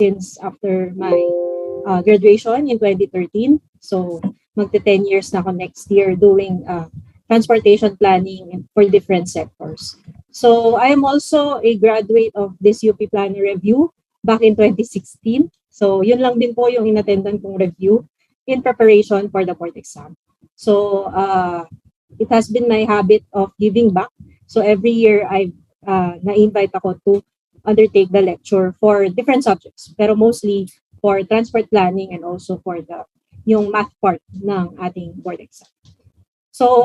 since after my graduation in 2013. So magte 10 years na ako next year doing transportation planning for different sectors. So I am also a graduate of this UP Planning Review back in 2016. So yun lang din po yung inattendan kong review in preparation for the board exam. So it has been my habit of giving back. So every year I na-invite ako to undertake the lecture for different subjects, pero mostly for transport planning and also for yung math part ng ating board exam. So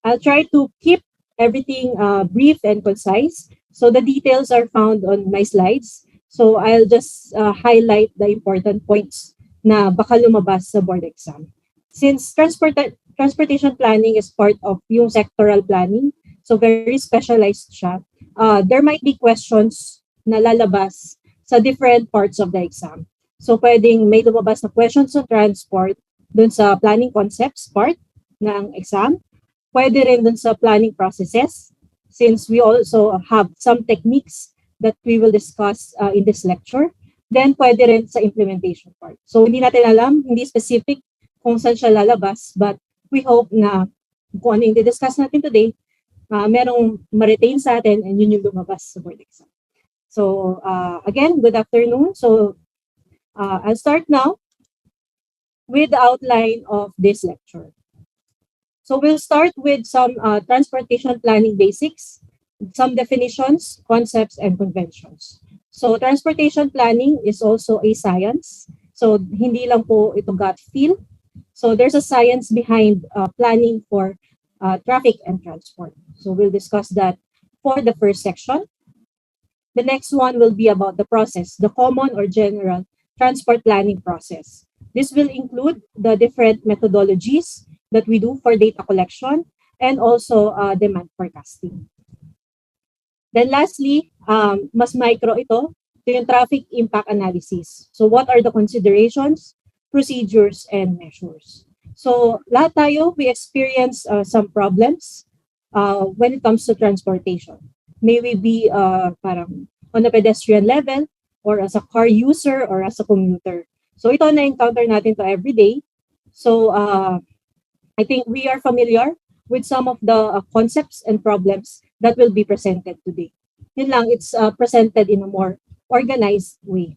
I'll try to keep everything brief and concise. So the details are found on my slides. So I'll just highlight the important points na baka lumabas sa board exam. Since transportation planning is part of yung sectoral planning, so very specialized siya, there might be questions na lalabas sa different parts of the exam. So pwedeng may lumabas na questions on transport dun sa planning concepts part ng exam. Pwede rin dun sa planning processes, since we also have some techniques that we will discuss in this lecture. Then pwede rin sa implementation part. So hindi natin alam, hindi specific kung saan siya lalabas, but we hope na kung ano yung discuss natin today, merong ma-retain sa atin and yun yung lumabas sa board exam. So again, good afternoon. So I'll start now with the outline of this lecture. So we'll start with some transportation planning basics, some definitions, concepts, and conventions. So transportation planning is also a science. So hindi lang po ito gut feel. So there's a science behind planning for traffic and transport. So we'll discuss that for the first section. The next one will be about the process, the common or general transport planning process. This will include the different methodologies that we do for data collection and also demand forecasting. Then lastly, mas micro ito yung traffic impact analysis. So what are the considerations, procedures, and measures? So lahat tayo, we experience some problems when it comes to transportation. May we be parang on a pedestrian level or as a car user or as a commuter. So ito na-encounter natin to every day. So I think we are familiar with some of the concepts and problems that will be presented today. Yun lang, it's presented in a more organized way.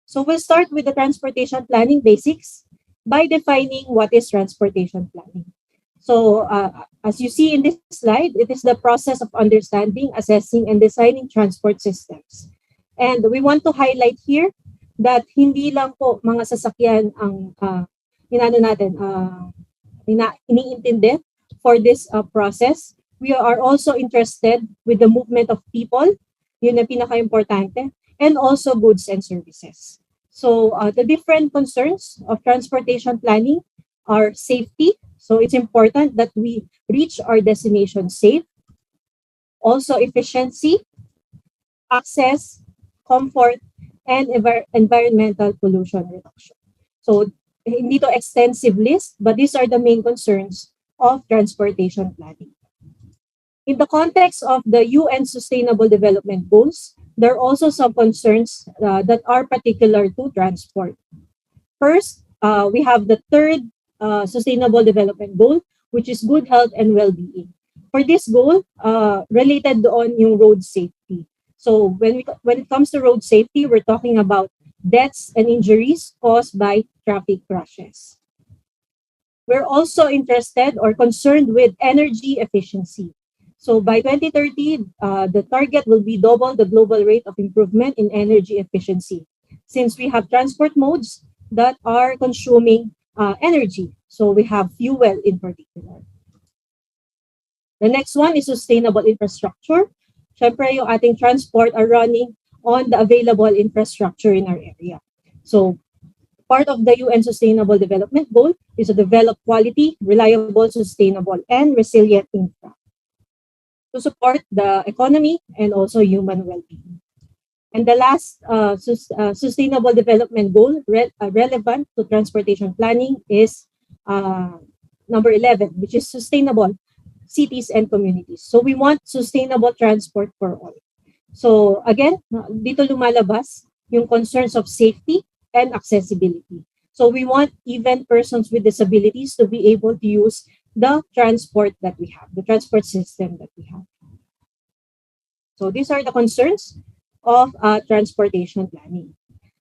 So we'll start with the transportation planning basics by defining what is transportation planning. So as you see in this slide, it is the process of understanding, assessing, and designing transport systems. And we want to highlight here that hindi lang po mga sasakyan ang iniintindi for this process. We are also interested with the movement of people, yun na pinaka-importante, and also goods and services. So the different concerns of transportation planning are safety. So it's important that we reach our destination safe. Also efficiency, access, comfort, and environmental pollution reduction. So hindi to extensive list, but these are the main concerns of transportation planning. In the context of the UN Sustainable Development Goals, there are also some concerns that are particular to transport. First, we have the third Sustainable Development Goal, which is good health and well-being. For this goal, related on yung road safety. So when it comes to road safety, we're talking about deaths and injuries caused by traffic crashes. We're also interested or concerned with energy efficiency. So by 2030, the target will be double the global rate of improvement in energy efficiency, since we have transport modes that are consuming energy. So we have fuel in particular. The next one is sustainable infrastructure. Siyempre, yung ating transport are running on the available infrastructure in our area. So part of the UN Sustainable Development Goal is to develop quality, reliable, sustainable, and resilient infra to support the economy and also human well-being. And the last Sustainable Development Goal relevant to transportation planning is number 11, which is sustainable cities and communities. So we want sustainable transport for all. So again, dito lumalabas yung concerns of safety and accessibility. So we want even persons with disabilities to be able to use the transport that we have, the transport system that we have. So these are the concerns of transportation planning.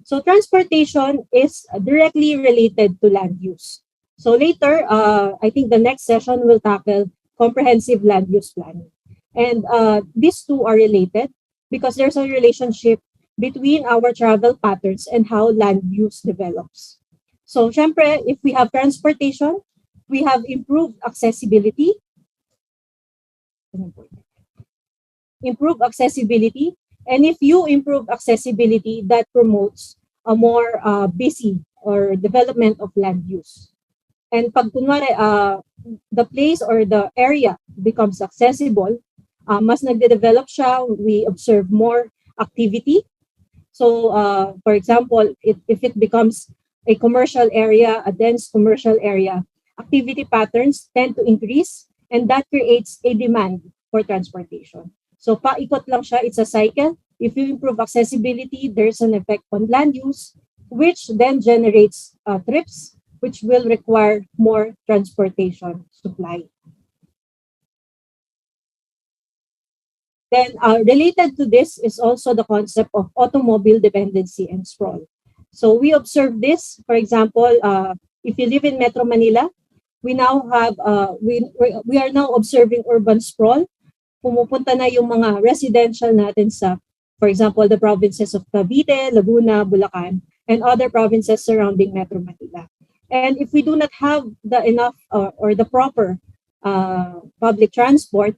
So transportation is directly related to land use. So later, I think the next session will tackle comprehensive land use planning. And these two are related because there's a relationship between our travel patterns and how land use develops. So syempre, if we have transportation, we have improved accessibility. Improve accessibility. And if you improve accessibility, that promotes a more busy or development of land use. And pag kunwari, the place or the area becomes accessible, mas nagde-develop siya, we observe more activity. So, for example, if it becomes a commercial area, a dense commercial area, activity patterns tend to increase and that creates a demand for transportation. So, paikot lang siya, it's a cycle. If you improve accessibility, there's an effect on land use, which then generates trips, which will require more transportation supply. Then related to this is also the concept of automobile dependency and sprawl. So we observe this, for example, if you live in Metro Manila, we now have, we are now observing urban sprawl. Pumupunta na yung mga residential natin sa, for example, the provinces of Cavite, Laguna, Bulacan, and other provinces surrounding Metro Manila. And if we do not have the enough or the proper public transport,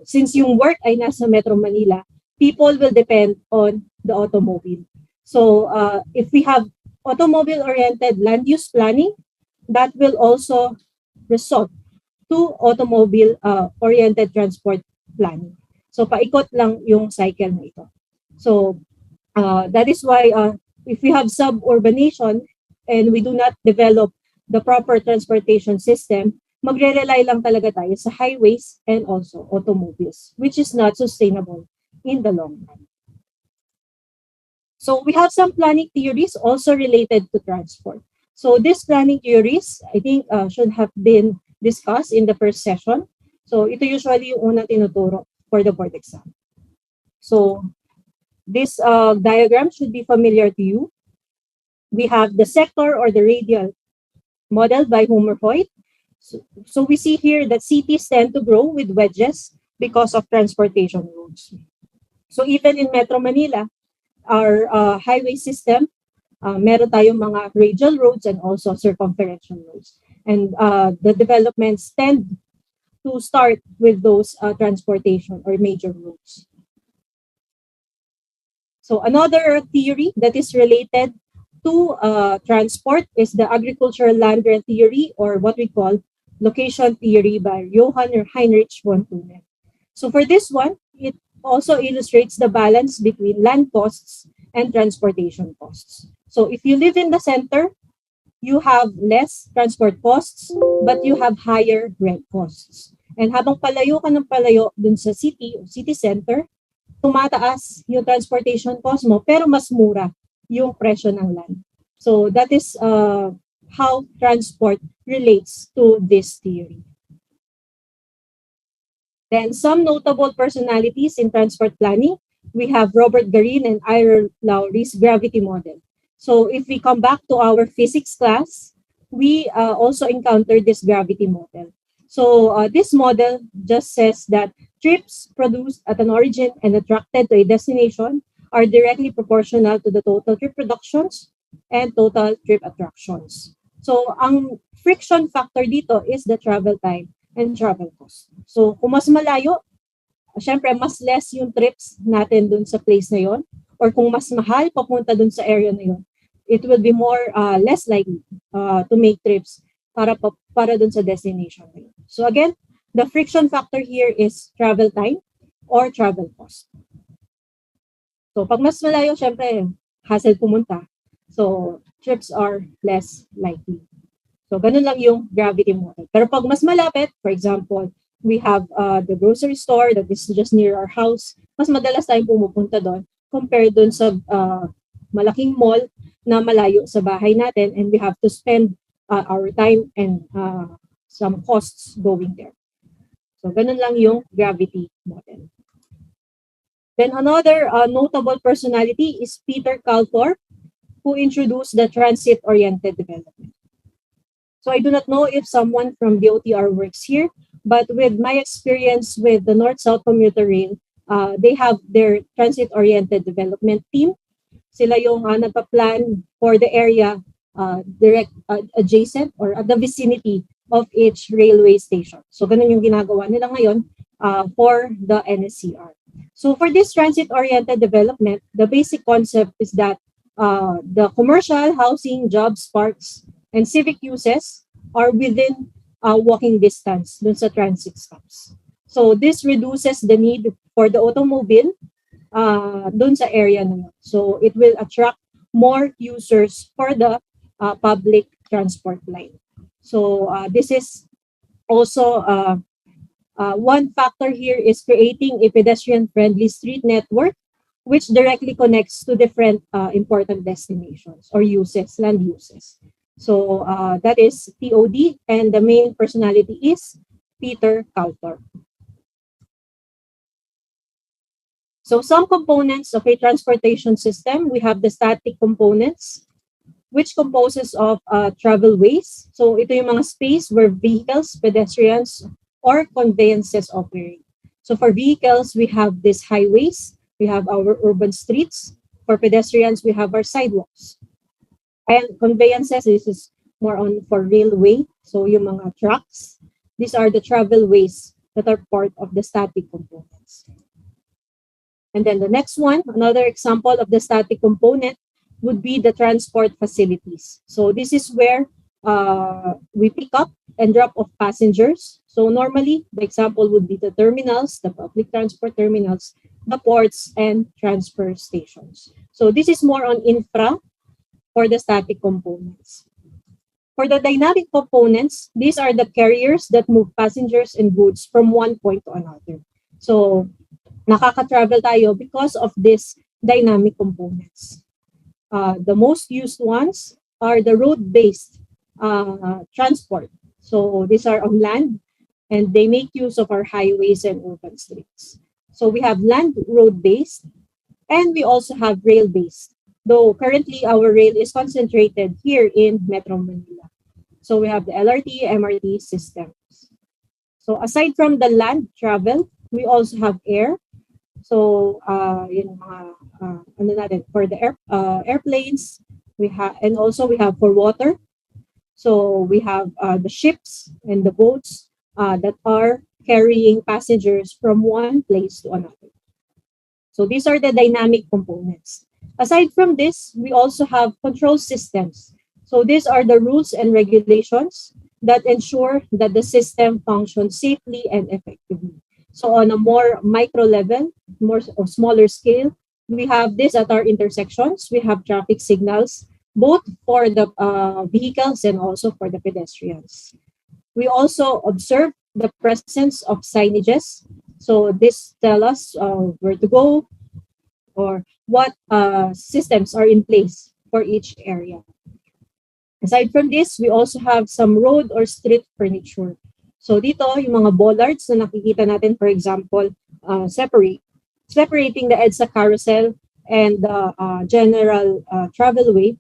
since yung work ay nasa Metro Manila, people will depend on the automobile. So if we have automobile-oriented land use planning, that will also result to automobile-oriented transport planning. So paikot lang yung cycle na ito. So that is why if we have suburbanation and we do not develop the proper transportation system, magre-rely lang talaga tayo sa highways and also automobiles, which is not sustainable in the long run. So we have some planning theories also related to transport. So these planning theories, I think, should have been discussed in the first session. So ito usually yung unang tinuturo for the board exam. So this diagram should be familiar to you. We have the sector or the radial model by Homer Hoyt. So we see here that cities tend to grow with wedges because of transportation roads. So even in Metro Manila, our highway system, meron tayong mga radial roads and also circumferential roads. And the developments tend to start with those transportation or major roads. So another theory that is related to transport is the agricultural land grant theory, or what we call location theory by Johann Heinrich von Thune. So for this one, it also illustrates the balance between land costs and transportation costs. So if you live in the center, you have less transport costs, but you have higher rent costs. And habang palayo ka ng palayo dun sa city o city center, tumataas yung transportation cost mo, pero mas mura yung presyo ng land. So that is how transport relates to this theory. Then some notable personalities in transport planning, we have Robert Garin and Ira Lowry's gravity model. So if we come back to our physics class, we also encountered this gravity model. So this model just says that trips produced at an origin and attracted to a destination are directly proportional to the total trip productions and total trip attractions. So ang friction factor dito is the travel time and travel cost. So kung mas malayo, syempre mas less yung trips natin dun sa place na yon, or kung mas mahal papunta dun sa area na yon, it will be more less likely to make trips para dun sa destination na yun. So again, the friction factor here is travel time or travel cost. So pag mas malayo, syempre hassle pumunta. So trips are less likely. So ganun lang yung gravity model. Pero pag mas malapit, for example, we have the grocery store that is just near our house, mas madalas tayong pumupunta doon compared dun sa malaking mall na malayo sa bahay natin, and we have to spend our time and some costs going there. So, ganun lang yung gravity model. Then another notable personality is Peter Calthorpe, who introduced the transit-oriented development. So I do not know if someone from DOTR works here, but with my experience with the North-South Commuter Rail, they have their transit-oriented development team. Sila yung nagpa-plan for the area direct adjacent or at the vicinity of each railway station. So ganun yung ginagawa nila ngayon for the NSCR. So for this transit-oriented development, the basic concept is that the commercial, housing, jobs, parks, and civic uses are within walking distance dun sa transit stops. So this reduces the need for the automobile dun sa area na yun. So it will attract more users for the public transport line. So this is also one factor here is creating a pedestrian-friendly street network which directly connects to different important destinations or uses, land uses. So that is TOD, and the main personality is Peter Calthorpe. So some components of a transportation system, we have the static components, which composes of travel ways. So ito yung mga space where vehicles, pedestrians, or conveyances operate. So for vehicles, we have these highways, we have our urban streets. For pedestrians, we have our sidewalks. And conveyances, this is more on for railway. So yung mga trucks, these are the travel ways that are part of the static components. And then the next one, another example of the static component would be the transport facilities. So this is where we pick up and drop off passengers. So normally, the example would be the terminals, the public transport terminals, the ports, and transfer stations. So this is more on infra for the static components. For the dynamic components, these are the carriers that move passengers and goods from one point to another. So nakaka-travel tayo because of these dynamic components. The most used ones are the road-based transport. So these are on land, and they make use of our highways and urban streets. So we have land road-based, and we also have rail-based. Though currently our rail is concentrated here in Metro Manila. So we have the LRT, MRT systems. So aside from the land travel, we also have air. So yun mga ano natin for the airplanes, we have, and also we have for water. So we have the ships and the boats that are carrying passengers from one place to another. So these are the dynamic components. Aside from this, we also have control systems. So these are the rules and regulations that ensure that the system functions safely and effectively. So on a more micro level, more or smaller scale, we have this at our intersections. We have traffic signals, both for the vehicles and also for the pedestrians. We also observe the presence of signages. So this tell us where to go or what systems are in place for each area. Aside from this, we also have some road or street furniture. So dito, yung mga bollards na nakikita natin, for example, separating the EDSA carousel and the general travelway.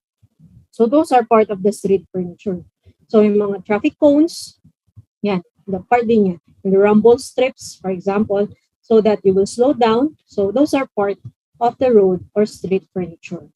So those are part of the street furniture. So yung mga traffic cones, yan, the part din yan. And the rumble strips, for example, so that you will slow down. So those are part of the road or street furniture.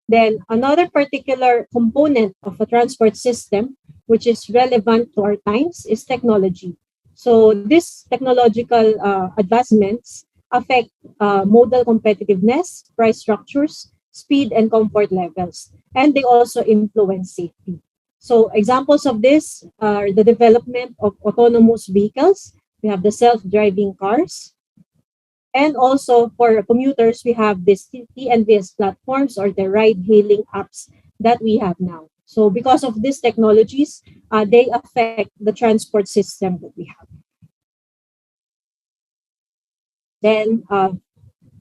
Then another particular component of a transport system, which is relevant to our times, is technology. So these technological advancements affect modal competitiveness, price structures, speed and comfort levels, and they also influence safety. So examples of this are the development of autonomous vehicles. We have the self-driving cars. And also for commuters, we have these TNVS platforms or the ride-hailing apps that we have now. So because of these technologies, they affect the transport system that we have. Then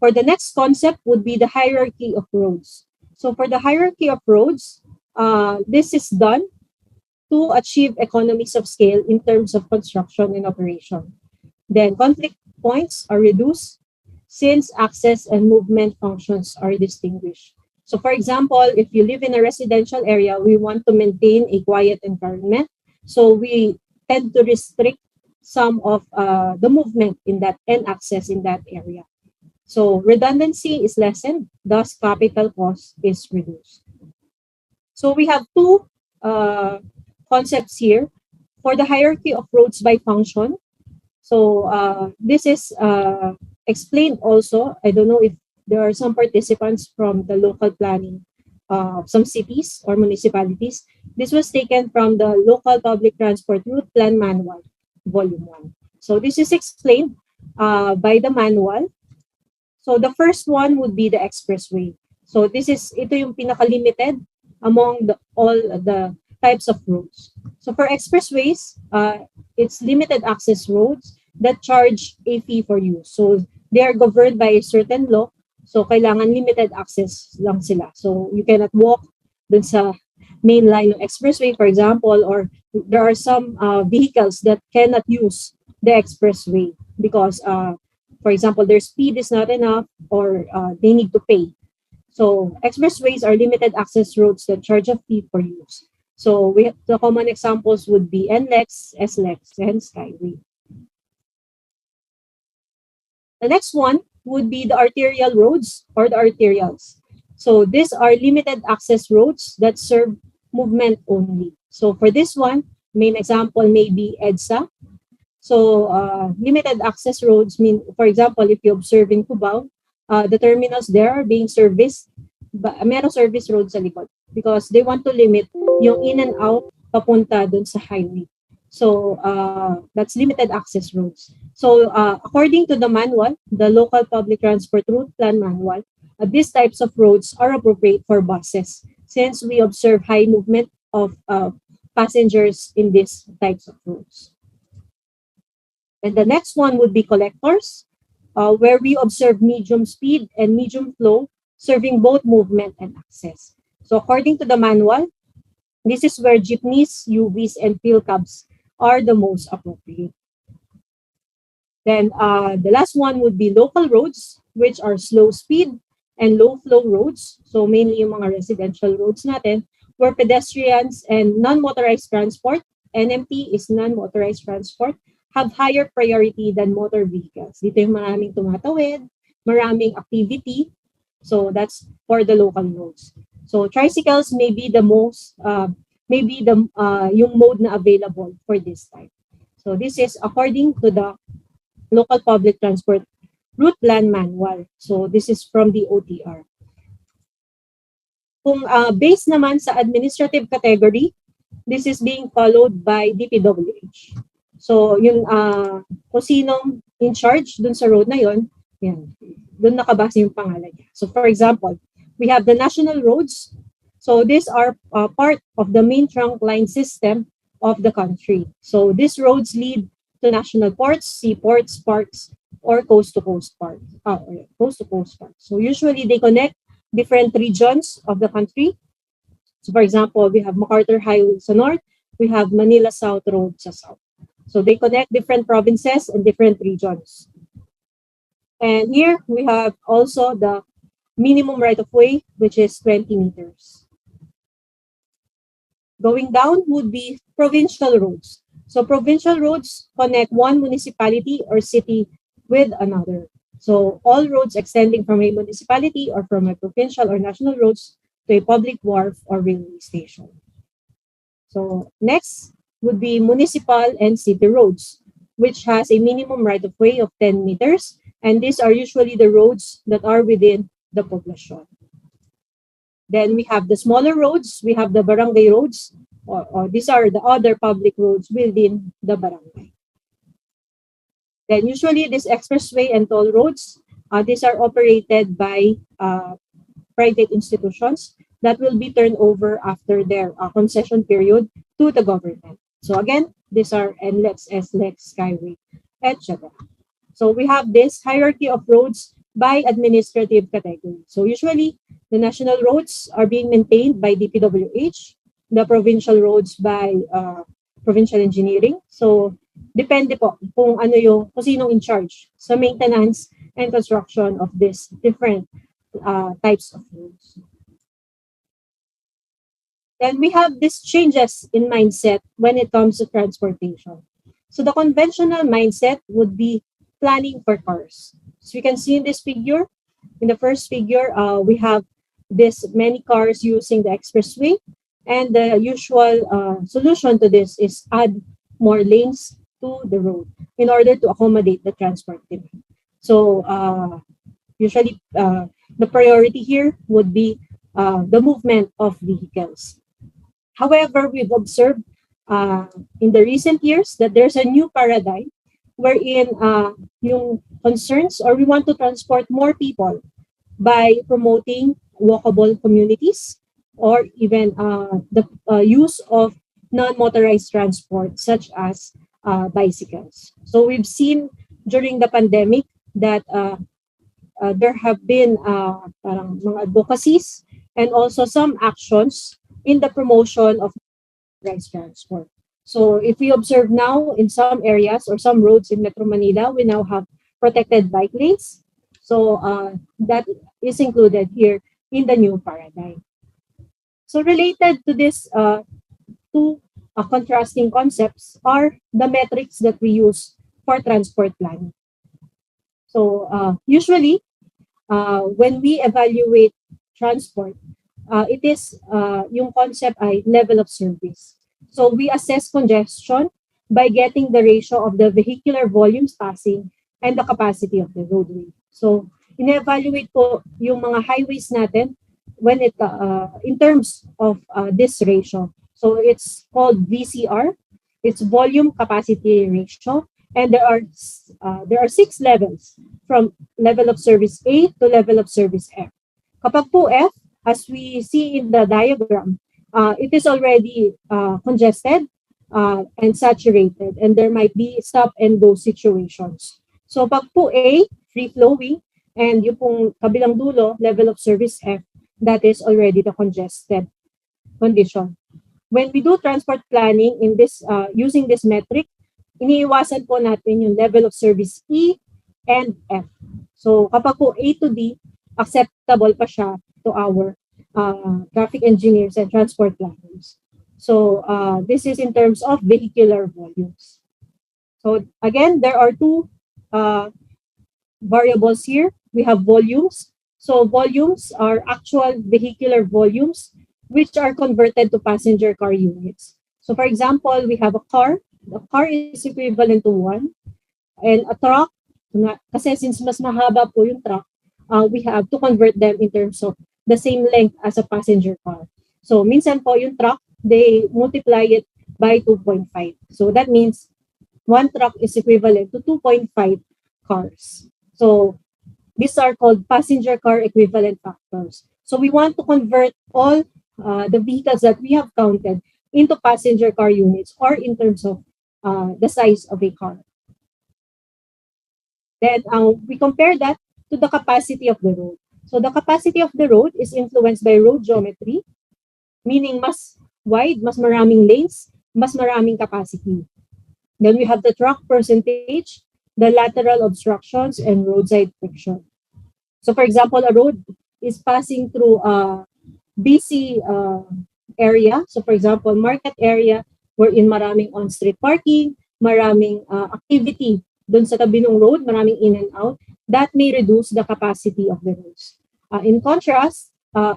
For the next concept would be the hierarchy of roads. So for the hierarchy of roads, this is done to achieve economies of scale in terms of construction and operation. Then conflict points are reduced since access and movement functions are distinguished. So for example, if you live in a residential area, we want to maintain a quiet environment. So we tend to restrict some of the movement in that and access in that area. So redundancy is lessened, thus capital cost is reduced. So we have two concepts here for the hierarchy of roads by function. So this is explained also. I don't know if there are some participants from the local planning of some cities or municipalities. This was taken from the Local Public Transport Route Plan Manual, Volume 1. So this is explained by the manual. So the first one would be the expressway. So ito yung pinaka-limited among all the types of roads. So for expressways, it's limited access roads that charge a fee for use. So they are governed by a certain law. So kailangan limited access lang sila. So you cannot walk dun sa main line ng expressway, for example, or there are some vehicles that cannot use the expressway because, for example, their speed is not enough or they need to pay. So expressways are limited access roads that charge a fee for use. So the common examples would be NLEX, SLEX, and Skyway. The next one would be the arterial roads or the arterials. So these are limited access roads that serve movement only. So for this one, main example may be EDSA. So limited access roads mean, for example, if you observe in Cubao, the terminals there are being serviced, merong service road sa likod because they want to limit yung in and out papunta dun sa highway. So that's limited access roads. So according to the manual, the Local Public Transport Route Plan Manual, these types of roads are appropriate for buses since we observe high movement of passengers in these types of roads. And the next one would be collectors, where we observe medium speed and medium flow, serving both movement and access. So according to the manual, this is where jeepneys, UVs, and field cabs are the most appropriate. Then the last one would be local roads, which are slow speed and low flow roads. So mainly yung mga residential roads natin, where pedestrians and non-motorized transport, NMT is non-motorized transport, have higher priority than motor vehicles. Dito yung maraming tumatawid, maraming activity. So that's for the local roads. So tricycles may be the most, yung mode na available for this type. So this is according to the Local Public Transport Route Plan Manual. So this is from the OTR. Kung based naman sa administrative category, this is being followed by DPWH. So yung kung sinong in charge dun sa road na yon, yan, dun nakabase yung pangalan niya. So for example, we have the national roads. So these are part of the main trunk line system of the country. So these roads lead to national ports, seaports, parks, or coast-to-coast parks. Coast-to-coast parks. So usually they connect different regions of the country. So for example, we have MacArthur Highway sa north, we have Manila South Road sa south. So they connect different provinces and different regions. And here we have also the minimum right-of-way, which is 20 meters. Going down would be provincial roads. So provincial roads connect one municipality or city with another. So all roads extending from a municipality or from a provincial or national roads to a public wharf or railway station. So next would be municipal and city roads, which has a minimum right-of-way of 10 meters. And these are usually the roads that are within the poblacion. Then we have the smaller roads, we have the barangay roads, or these are the other public roads within the barangay. Then usually this expressway and toll roads, these are operated by private institutions that will be turned over after their concession period to the government. So again, these are NLEX, SLEX, Skyway, etc. So we have this hierarchy of roads by administrative category. So usually, the national roads are being maintained by DPWH, the provincial roads by provincial engineering. So depende po kung ano yung kung sinong in charge sa maintenance and construction of these different types of roads. Then we have these changes in mindset when it comes to transportation. So the conventional mindset would be planning for cars. So you can see in this figure, in the first figure, we have this many cars using the expressway, and the usual solution to this is add more lanes to the road in order to accommodate the transport demand. So usually the priority here would be the movement of vehicles. However, we've observed in the recent years that there's a new paradigm wherein yung concerns or we want to transport more people by promoting walkable communities or even the use of non-motorized transport such as bicycles. So we've seen during the pandemic that there have been parang mga advocacies and also some actions in the promotion of motorized transport. So if we observe now in some areas or some roads in Metro Manila, we now have protected bike lanes. So that is included here in the new paradigm. So related to this two contrasting concepts are the metrics that we use for transport planning. So usually when we evaluate transport, it is yung concept ay level of service. So we assess congestion by getting the ratio of the vehicular volumes passing and the capacity of the roadway. So ine-evaluate po yung mga highways natin when it in terms of this ratio. So it's called VCR. It's volume capacity ratio, and there are 6 levels from level of service A to level of service F. Kapag po F, as we see in the diagram, it is already congested and saturated, and there might be stop and go situations. So pag po A, free-flowing, and yung pong kabilang dulo, level of service F, that is already the congested condition. When we do transport planning in this using this metric, iniiwasan po natin yung level of service E and F. So kapag po A to D, acceptable pa siya to our traffic engineers and transport planners. So this is in terms of vehicular volumes. So again, there are two variables here. We have volumes. So volumes are actual vehicular volumes which are converted to passenger car units. So for example, we have a car. The car is equivalent to 1. And a truck, kasi since mas mahaba po yung truck, we have to convert them in terms of the same length as a passenger car. So minsan po yung truck, they multiply it by 2.5. So that means one truck is equivalent to 2.5 cars. So these are called passenger car equivalent factors. So we want to convert all the vehicles that we have counted into passenger car units or in terms of the size of a car. Then we compare that to the capacity of the road. So the capacity of the road is influenced by road geometry, meaning mas wide, mas maraming lanes, mas maraming capacity. Then we have the truck percentage, the lateral obstructions, and roadside friction. So for example, a road is passing through a busy area. So for example, market area wherein maraming on-street parking, maraming activity dun sa tabi ng road, maraming in and out, that may reduce the capacity of the roads. In contrast,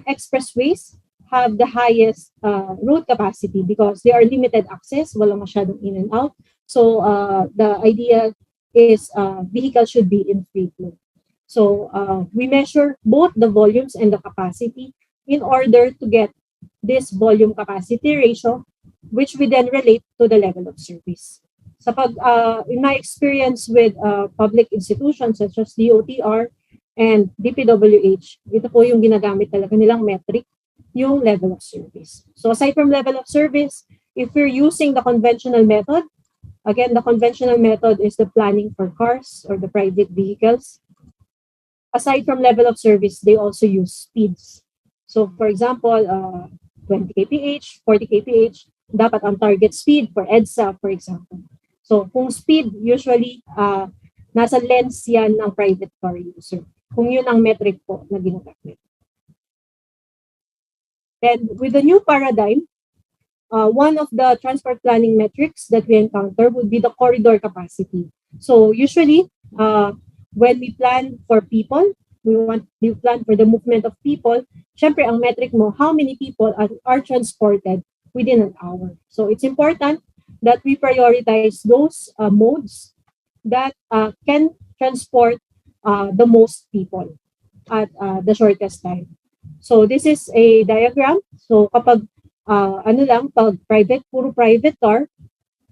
expressways have the highest road capacity because they are limited access, walang masyadong in and out. So the idea is vehicles should be in free flow. So we measure both the volumes and the capacity in order to get this volume capacity ratio, which we then relate to the level of service. So in my experience with public institutions such as DOTR and DPWH, ito po yung ginagamit talaga nilang metric, yung level of service. So aside from level of service, if we're using the conventional method, again, the conventional method is the planning for cars or the private vehicles. aside from level of service, they also use speeds. So for example, 20 kph, 40 kph, dapat ang target speed for EDSA, for example. So kung speed, usually, nasa lens yan ng private car user. Kung yun ang metric po na ginagamit. Then with the new paradigm, one of the transport planning metrics that we encounter would be the corridor capacity. So usually, when we plan for people, we plan for the movement of people. Syempre, ang metric mo, how many people are transported within an hour. So it's important that we prioritize those modes that can transport the most people at the shortest time. So this is a diagram. So kapag pag puro private car,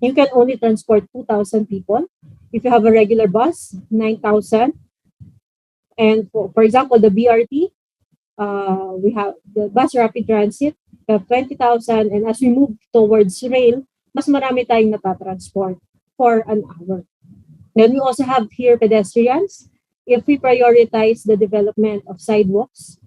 you can only transport 2,000 people. If you have a regular bus, 9,000. And for example, the BRT, we have the bus rapid transit, we have 20,000. And as we move towards rail, mas marami tayong natatransport for an hour. Then we also have here pedestrians. If we prioritize the development of sidewalks,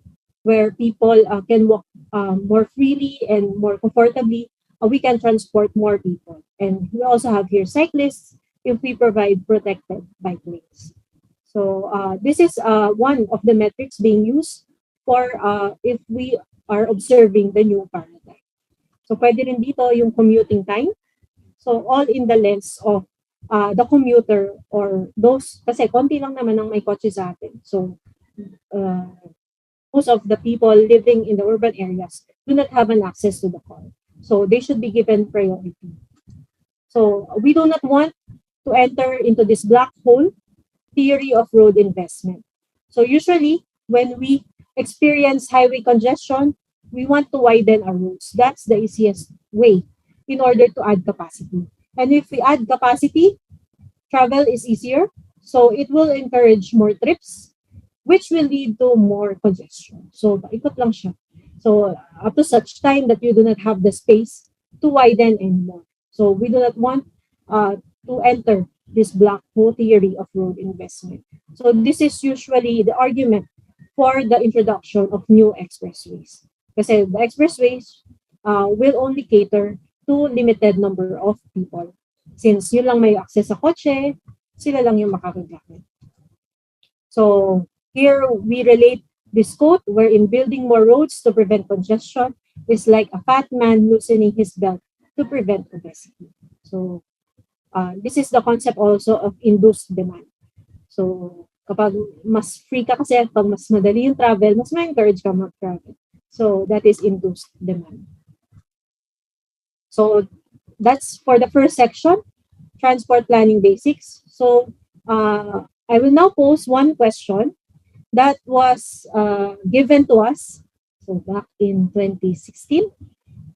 where people can walk more freely and more comfortably, we can transport more people. And we also have here cyclists if we provide protected bike lanes. So this is one of the metrics being used for if we are observing the new paradigm. So pwede rin dito yung commuting time. So all in the lens of the commuter or those, kasi konti lang naman ang may kotse sa atin. So most of the people living in the urban areas do not have an access to the car. So they should be given priority. So we do not want to enter into this black hole theory of road investment. So usually when we experience highway congestion, we want to widen our roads. That's the easiest way in order to add capacity. And if we add capacity, travel is easier. So it will encourage more trips, which will lead to more congestion. So paikot lang siya. So up to such time that you do not have the space to widen anymore. So we do not want to enter this black hole theory of road investment. So this is usually the argument for the introduction of new expressways. Kasi the expressways will only cater to limited number of people. Since yun lang may access sa kotse, sila lang yung makakagamit. So here we relate this quote, wherein building more roads to prevent congestion is like a fat man loosening his belt to prevent obesity. So this is the concept also of induced demand. So kapag mas free ka kasi, pag mas madali yung travel, mas ma-encourage ka mag-travel. So that is induced demand. So that's for the first section, transport planning basics. So I will now pose one question that was given to us so back in 2016.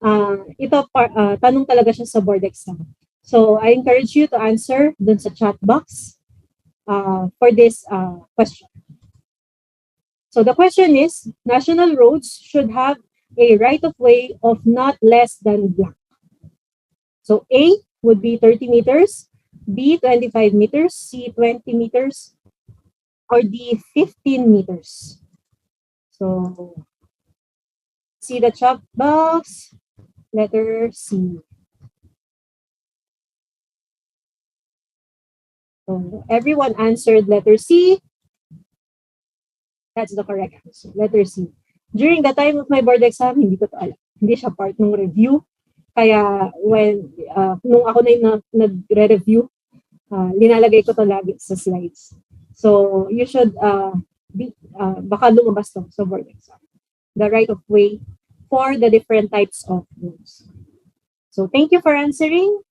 Tanong talaga siya sa board exam. So I encourage you to answer dun sa chat box for this question. So the question is, national roads should have a right-of-way of not less than blank. So A would be 30 meters, B 25 meters, C 20 meters, or D 15 meters. So see the chat box, letter C. So everyone answered letter C. That's the correct answer, letter C. During the time of my board exam, hindi ko to alam. Hindi siya part ng review. Kaya nung ako na yung nagre-review, linalagay ko to lagi sa slides. So you should baka lumabas to sa board exam. The right of way for the different types of roads. So thank you for answering.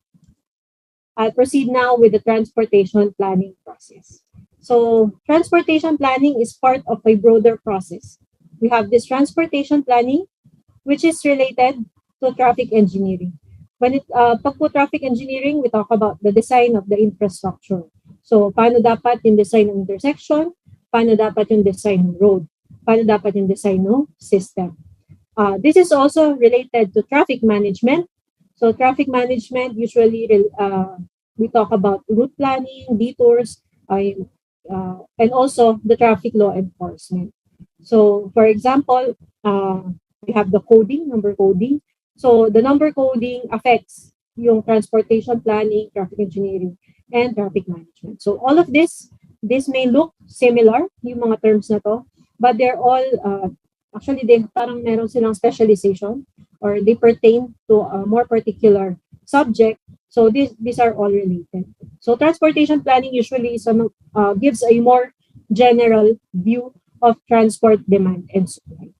I'll proceed now with the transportation planning process. So transportation planning is part of a broader process. We have this transportation planning, which is related to traffic engineering. When pag po traffic engineering, we talk about the design of the infrastructure. So paano dapat yung design ng intersection, paano dapat yung design ng road, paano dapat yung design ng system. This is also related to traffic management. So traffic management, usually we talk about route planning, detours, and also the traffic law enforcement. So, for example, we have the coding, number coding. So, the number coding affects yung transportation planning, traffic engineering, and traffic management. So, all of this may look similar, yung mga terms na to, but they're all, actually, they parang meron silang specialization or they pertain to a more particular subject. So, these are all related. So, transportation planning usually gives a more general view of transport demand and supply.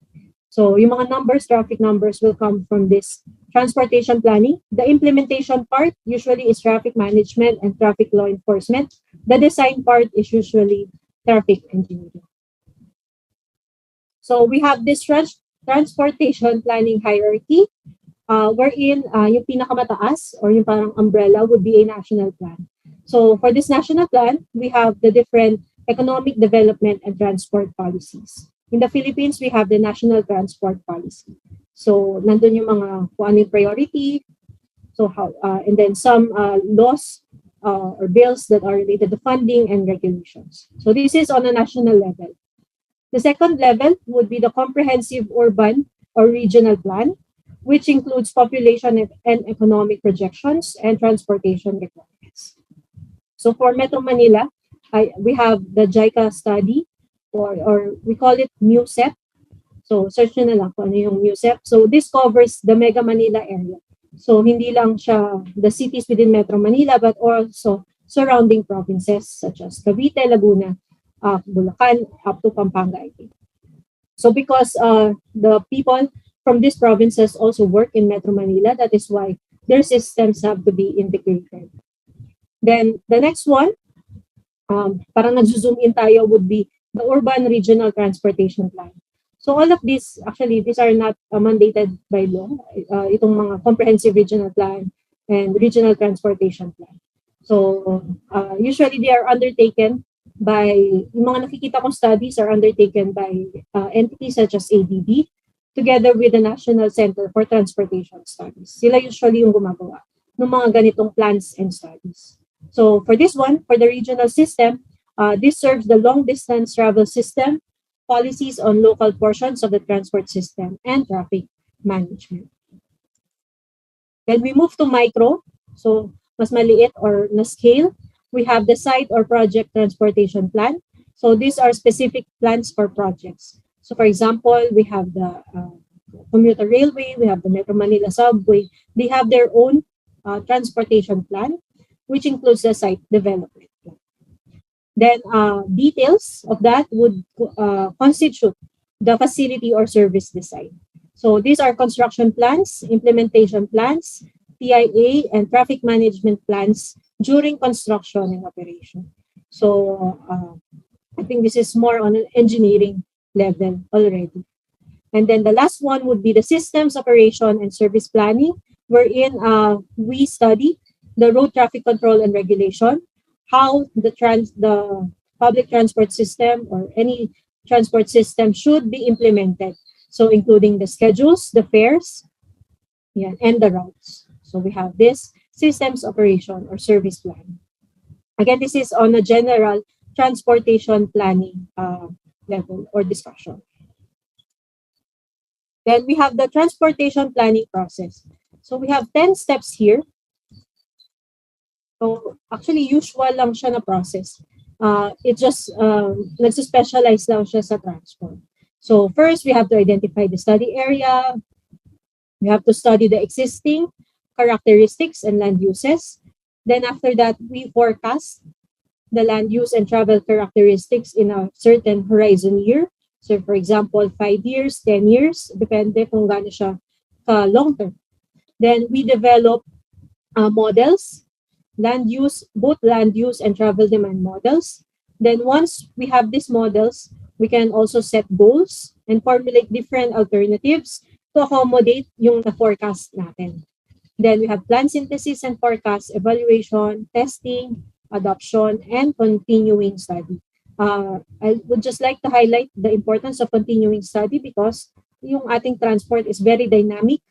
So, yung mga numbers, traffic numbers will come from this transportation planning. The implementation part usually is traffic management and traffic law enforcement. The design part is usually traffic engineering. So, we have this transportation planning hierarchy wherein yung pinakamataas or yung parang umbrella would be a national plan. So, for this national plan, we have the different economic development and transport policies. In the Philippines, we have the National Transport Policy. So, nandun yung mga kung ano yung priority, so how, and then some laws or bills that are related to funding and regulations. So, this is on a national level. The second level would be the comprehensive urban or regional plan, which includes population and economic projections and transportation requirements. So, for Metro Manila, we have the JICA study, or we call it MUSEP. So, search nyo na lang kung ano yung MUSEP. So, this covers the Mega Manila area. So, hindi lang siya the cities within Metro Manila, but also surrounding provinces such as Cavite, Laguna, Bulacan, up to Pampanga, I think. So, because the people from these provinces also work in Metro Manila, that is why their systems have to be integrated. Then, the next one, parang nag-zoom in tayo, would be the Urban Regional Transportation Plan. So all of these, actually, these are not mandated by law. Itong mga Comprehensive Regional Plan and Regional Transportation Plan. So usually they are undertaken by, yung mga nakikita kong studies are undertaken by entities such as ADB together with the National Center for Transportation Studies. Sila usually yung gumagawa ng mga ganitong plans and studies. So for this one, for the regional system, this serves the long-distance travel system, policies on local portions of the transport system, and traffic management. Then we move to micro. So, mas maliit or na scale. We have the site or project transportation plan. So, these are specific plans for projects. So, for example, we have the commuter railway, we have the Metro Manila subway. They have their own transportation plan, which includes the site development. Then details of that would constitute the facility or service design. So these are construction plans, implementation plans, TIA, and traffic management plans during construction and operation. So I think this is more on an engineering level already. And then the last one would be the systems operation and service planning, wherein we study the road traffic control and regulation, how the public transport system or any transport system should be implemented. So including the schedules, the fares, and the routes. So we have this systems operation or service plan. Again, this is on a general transportation planning level or discussion. Then we have the transportation planning process. So we have 10 steps here. So actually, usual lang siya na process. It just nagsispecialize lang siya sa transport. So first, we have to identify the study area. We have to study the existing characteristics and land uses. Then after that, we forecast the land use and travel characteristics in a certain horizon year. So for example, 5 years, 10 years, depende kung gaano siya long term. Then we develop models, both land use and travel demand models. Then once we have these models, we can also set goals and formulate different alternatives to accommodate yung na-forecast natin. Then we have plan synthesis and forecast, evaluation, testing, adoption, and continuing study. I would just like to highlight the importance of continuing study because yung ating transport is very dynamic.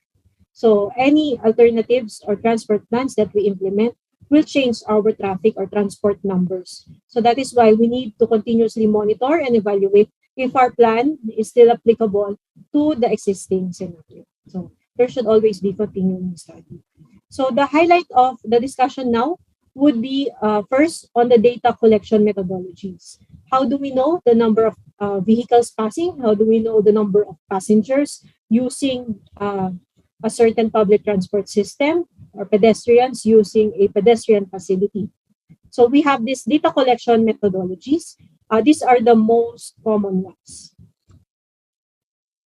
So any alternatives or transport plans that we implement will change our traffic or transport numbers. So that is why we need to continuously monitor and evaluate if our plan is still applicable to the existing scenario. So there should always be continuing study. So the highlight of the discussion now would be first on the data collection methodologies. How do we know the number of vehicles passing? How do we know the number of passengers using a certain public transport system or pedestrians using a pedestrian facility? So we have these data collection methodologies. These are the most common ones.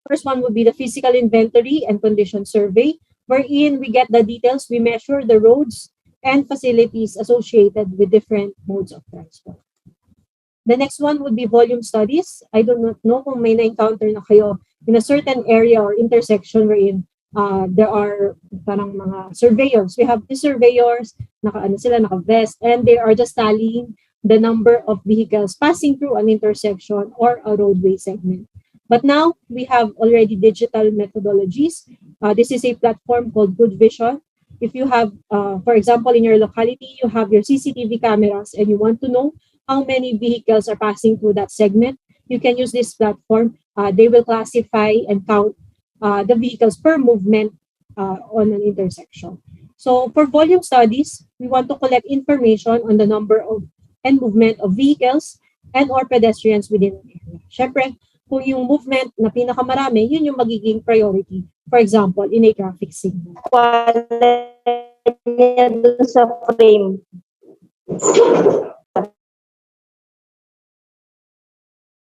First one would be the physical inventory and condition survey, wherein we get the details, we measure the roads and facilities associated with different modes of transport. The next one would be volume studies. I do not know kung may na-encounter na kayo in a certain area or intersection wherein there are parang mga surveyors. We have the surveyors, naka-vest, and they are just tallying the number of vehicles passing through an intersection or a roadway segment. But now we have already digital methodologies. This is a platform called Good Vision. If you have, for example, in your locality, you have your CCTV cameras and you want to know how many vehicles are passing through that segment, you can use this platform. They will classify and count the vehicles per movement on an intersection. So for volume studies, we want to collect information on the number of and movement of vehicles and or pedestrians within an area. Syempre, kung yung movement na pinakamarami, yun yung magiging priority. For example, in a traffic signal. Sa frame.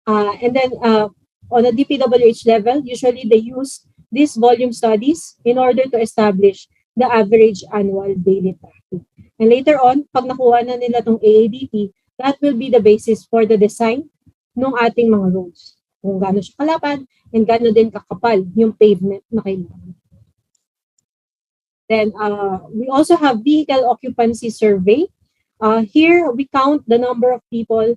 And then on a DPWH level, usually they use these volume studies in order to establish the average annual daily traffic. And later on, pag nakuha na nila tong AADT, that will be the basis for the design ng ating mga roads. Kung gaano siya kalapad and gaano din kakapal yung pavement na kailangan. Then we also have vehicle occupancy survey. Here, we count the number of people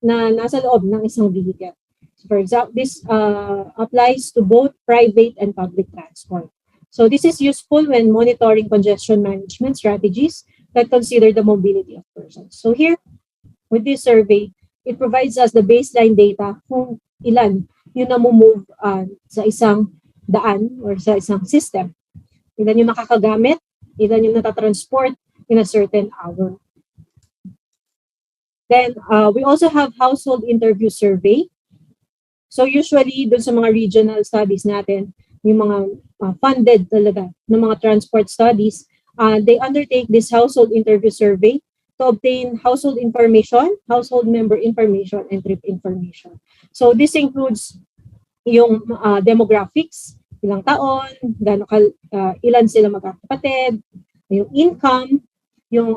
na nasa loob ng isang vehicle. So for example, this applies to both private and public transport. So this is useful when monitoring congestion management strategies that consider the mobility of persons. So here, with this survey, it provides us the baseline data kung ilan yung namumove sa isang daan or sa isang system. Ilan yung makakagamit, ilan yung natatransport in a certain hour. Then, we also have household interview survey. So usually, dun sa mga regional studies natin, yung mga funded talaga ng mga transport studies, they undertake this household interview survey to obtain household information, household member information, and trip information. So this includes yung demographics, ilang taon, ilan sila magkakapatid, yung income, yung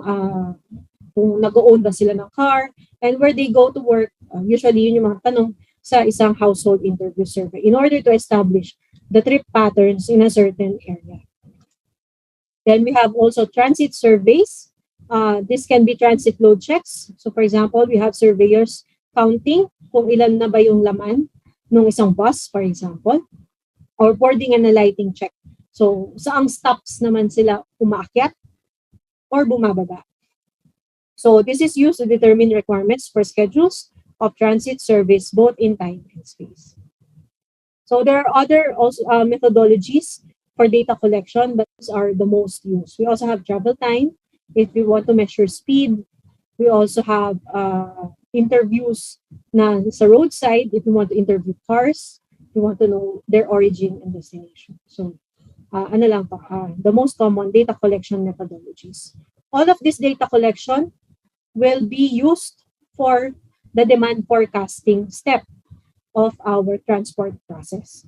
kung nag-own ba sila ng car, and where they go to work. Usually, yun yung mga tanong sa isang household interview survey in order to establish the trip patterns in a certain area. Then we have also transit surveys. This can be transit load checks. So for example, we have surveyors counting kung ilan na ba yung laman ng isang bus, for example, or boarding and alighting check. So saang stops naman sila umaakyat or bumababa. So this is used to determine requirements for schedules of transit service both in time and space. So there are other also methodologies for data collection, but these are the most used. We also have travel time if we want to measure speed. We also have interviews na sa roadside if we want to interview cars. We want to know their origin and destination. So the most common data collection methodologies. All of this data collection will be used for the demand forecasting step of our transport process.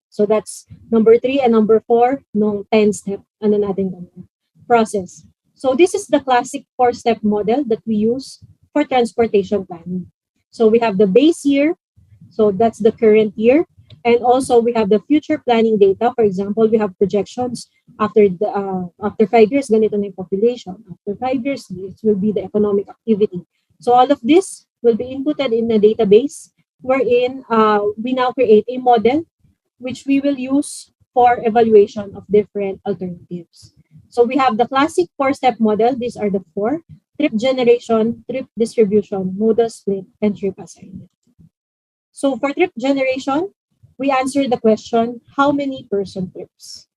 So that's number 3 and number 4 nung 10-step process. So this is the classic 4-step model that we use for transportation planning. So we have the base year, so that's the current year, and also we have the future planning data. For example, we have projections after 5 years, ganito na yung population. After 5 years, this will be the economic activity. So all of this will be inputted in a database wherein we now create a model which we will use for evaluation of different alternatives. So we have the classic four-step model. These are the four: trip generation, trip distribution, modal split, and trip assignment. So for trip generation, we answer the question, how many person trips?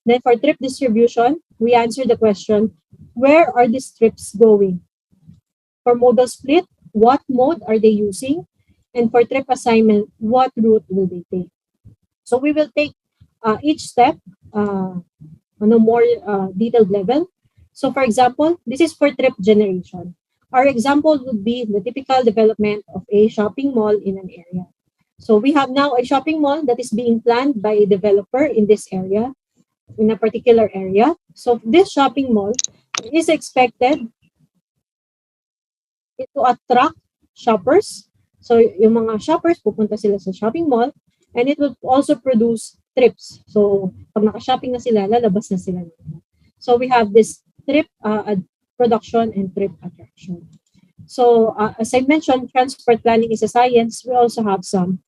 Then for trip distribution, we answer the question, where are these trips going? For modal split, what mode are they using? And for trip assignment, what route will they take? So we will take each step on a more detailed level. So for example, this is for trip generation. Our example would be the typical development of a shopping mall in an area. So we have now a shopping mall that is being planned by a developer in this area, in a particular area. So this shopping mall is expected to attract shoppers. So yung mga shoppers, pupunta sila sa shopping mall, and it will also produce trips. So pag naka-shopping na sila, lalabas na sila. So we have this trip production and trip attraction. So as I mentioned, transport planning is a science. We also have some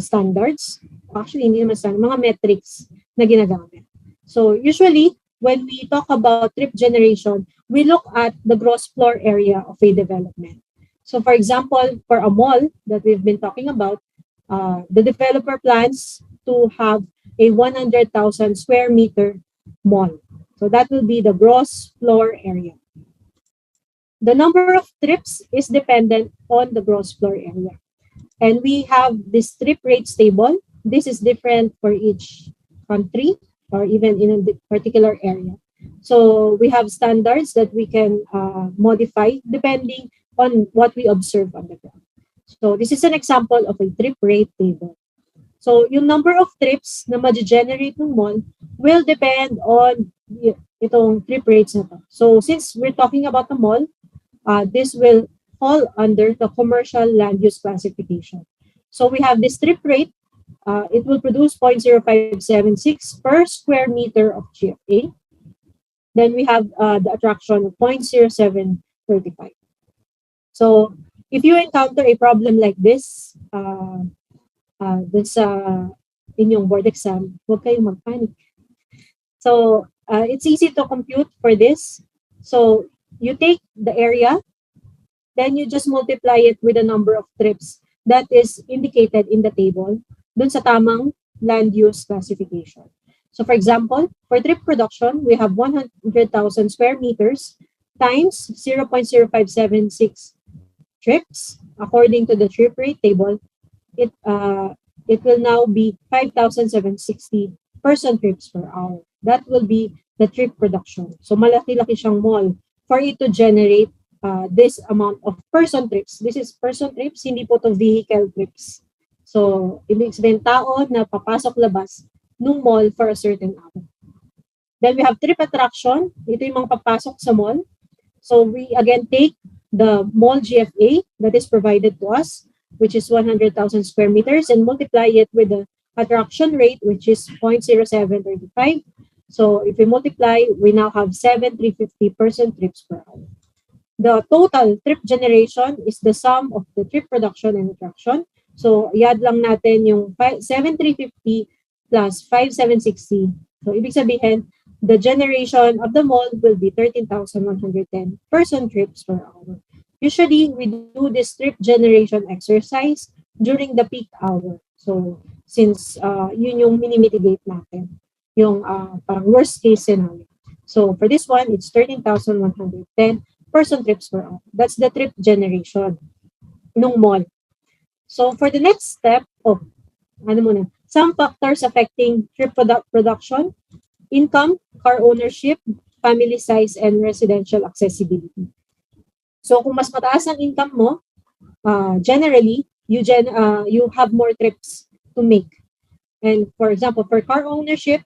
standards. Actually, hindi naman standard, mga metrics na ginagamit. So usually, when we talk about trip generation, we look at the gross floor area of a development. So for example, for a mall that we've been talking about, the developer plans to have a 100,000 square meter mall. So that will be the gross floor area. The number of trips is dependent on the gross floor area. And we have this trip rates table. This is different for each country or even in a particular area. So we have standards that we can modify depending on what we observe on the ground. So this is an example of a trip rate table. So yung number of trips na ma-generate ng mall will depend on itong trip rates na to. So since we're talking about the mall, this will fall under the commercial land use classification. So we have this trip rate. It will produce 0.0576 per square meter of GFA. Then we have the attraction of 0.0735. So if you encounter a problem like this, dun sa inyong board exam, huwag kayong magpanic. So it's easy to compute for this. So you take the area, then you just multiply it with the number of trips that is indicated in the table dun sa tamang land use classification. So for example, for trip production, we have 100,000 square meters times 0.0576 trips. According to the trip rate table, it will now be 5,760 person trips per hour. That will be the trip production. So malaki-laki siyang mall for it to generate this amount of person trips. This is person trips, hindi po to vehicle trips. So, ibig sabihin tao na papasok-labas nung mall for a certain hour. Then we have trip attraction. Ito yung mga papasok sa mall. So, we again take the mall GFA that is provided to us, which is 100,000 square meters, and multiply it with the attraction rate, which is 0.0735. So, if we multiply, we now have 7,350 person trips per hour. The total trip generation is the sum of the trip production and attraction. So, i-add lang natin yung 7,350 plus 5,760. So, ibig sabihin, the generation of the mall will be 13,110 person trips per hour. Usually, we do this trip generation exercise during the peak hour. So, since yun yung minimitigate natin, yung parang worst case scenario. So, for this one, it's 13,110 person trips per hour. That's the trip generation nung mall. So for the next step of some factors affecting trip production, income, car ownership, family size, and residential accessibility. So kung mas mataas ang income mo, generally you have more trips to make. And for example, for car ownership,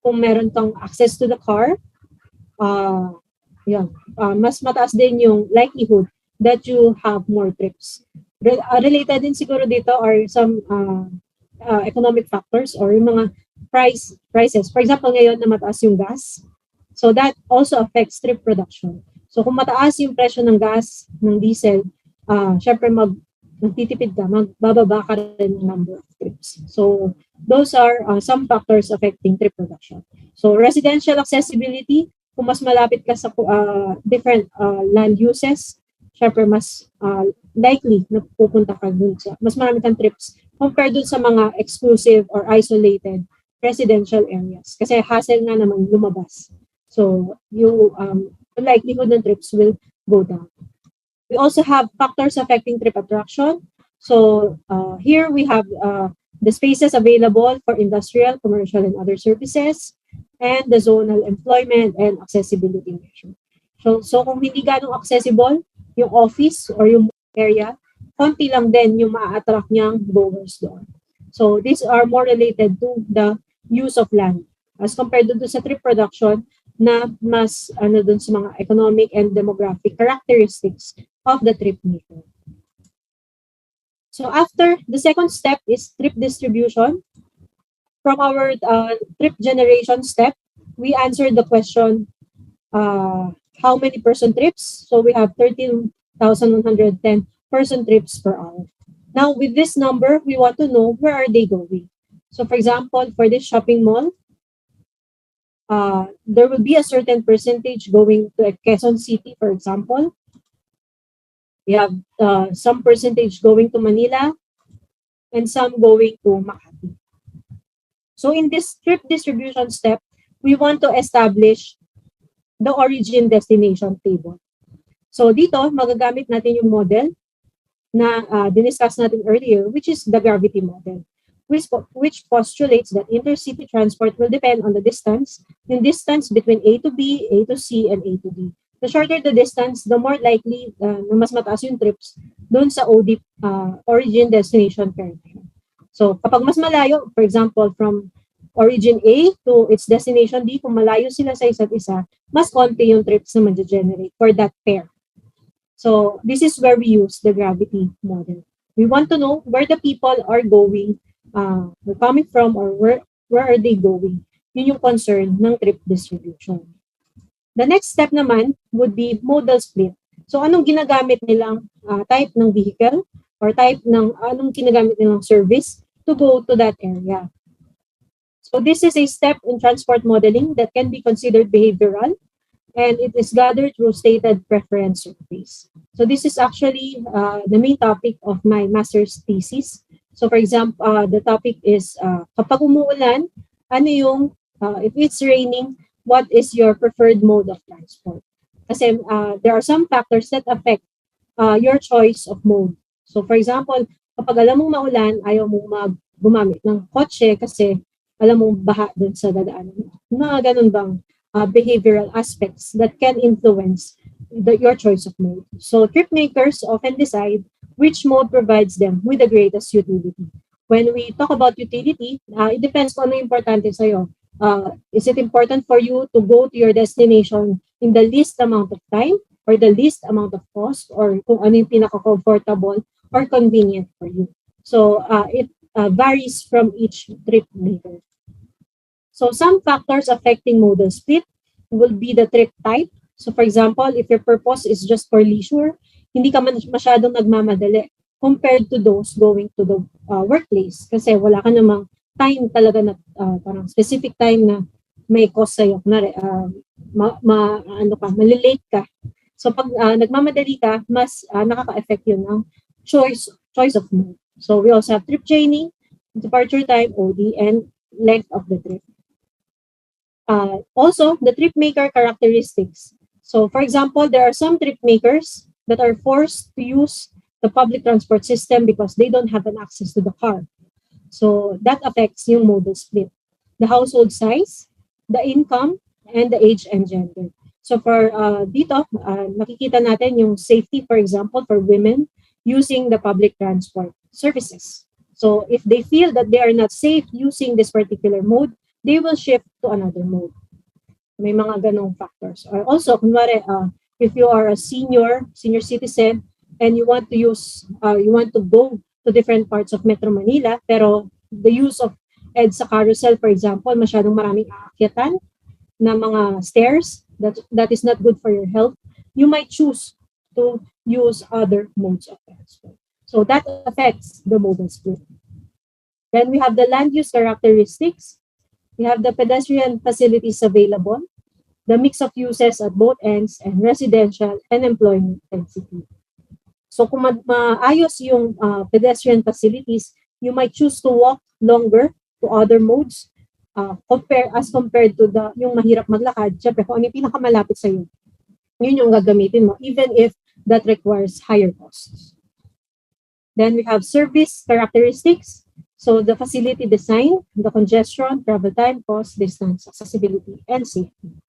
kung meron kang access to the car, mas mataas din yung likelihood that you have more trips. Related din siguro dito are some economic factors or yung mga prices. For example, ngayon na mataas yung gas. So that also affects trip production. So kung mataas yung presyo ng gas, ng diesel, syempre magtitipid ka, magbababa ka rin ng number of trips. So those are some factors affecting trip production. So residential accessibility, kung mas malapit ka sa different land uses, syempre mas likely na pupunta ka dun sa, mas marami kang trips compared dun sa mga exclusive or isolated residential areas. Kasi hassle nga naman lumabas. So, the likelihood ng trips will go down. We also have factors affecting trip attraction. So, here we have the spaces available for industrial, commercial, and other services, and the zonal employment and accessibility measure. So kung hindi ganong accessible, yung office or yung area, konti lang din yung ma-attract niyang goers doon. So these are more related to the use of land as compared to sa trip production na mas dun sa mga economic and demographic characteristics of the trip maker. So after, the second step is trip distribution. From our trip generation step, we answered the question, how many person trips? So we have 13,110 person trips per hour. Now, with this number, we want to know where are they going. So for example, for this shopping mall, there will be a certain percentage going to Quezon City, for example. We have some percentage going to Manila and some going to Makati. So in this trip distribution step, we want to establish the origin destination table. So dito, magagamit natin yung model na diniscuss natin earlier, which is the gravity model, which postulates that intercity transport will depend on the distance between A to B, A to C, and A to D. The shorter the distance, the more likely na mas mataas yung trips doon sa OD, origin destination pair. So kapag mas malayo, for example, from origin A to its destination D, kung malayo sila sa isa't isa, mas konti yung trips na ma-generate for that pair. So this is where we use the gravity model. We want to know where the people are going, they're coming from, or where are they going. Yun yung concern ng trip distribution. The next step naman would be modal split. So anong ginagamit nilang type ng vehicle or anong ginagamit nilang service to go to that area. So this is a step in transport modeling that can be considered behavioral, and it is gathered through stated preference surveys. So this is actually the main topic of my master's thesis. So for example, the topic is kapag umuulan, ano yung, if it's raining, what is your preferred mode of transport? Kasi there are some factors that affect your choice of mode. So for example, kapag alam mong maulan, ayaw mong gumamit ng kotse kasi alam mong baha dun sa dadaanan mo. Mga ganun bang behavioral aspects that can influence your choice of mode. So trip makers often decide which mode provides them with the greatest utility. When we talk about utility, it depends kung ano importante sa'yo. Is it important for you to go to your destination in the least amount of time or the least amount of cost, or kung ano yung pinaka-comfortable or convenient for you? So it varies from each trip maker. So some factors affecting modal split will be the trip type. So for example, if your purpose is just for leisure, hindi ka masyadong nagmamadali compared to those going to the workplace kasi wala ka namang time talaga na parang specific time na may cost sa'yo. Malilate ka. So pag nagmamadali ka, mas nakaka-affect yun ng choice of mode. So we also have trip training, departure time, OD, and length of the trip. Also, the trip maker characteristics. So for example, there are some trip makers that are forced to use the public transport system because they don't have an access to the car. So that affects yung modal split. The household size, the income, and the age and gender. So for dito, nakikita natin yung safety, for example, for women using the public transport services. So if they feel that they are not safe using this particular mode, they will shift to another mode. May mga ganong factors. Or also, kunwari, if you are a senior citizen and you want to go to different parts of Metro Manila, pero the use of EDSA carousel, for example, masyadong maraming aakyatan na mga stairs, that is not good for your health, you might choose to use other modes of transport. So that affects the modal split. Then we have the land use characteristics. We have the pedestrian facilities available. the mix of uses at both ends, and residential and employment density. So kung maayos yung pedestrian facilities, you might choose to walk longer to other modes compared to yung mahirap maglakad. Siyempre, kung ano yung pinakamalapit sa iyo, yun yung gagamitin mo, even if that requires higher costs. Then we have service characteristics. So the facility design, the congestion, travel time, cost, distance, accessibility, and safety.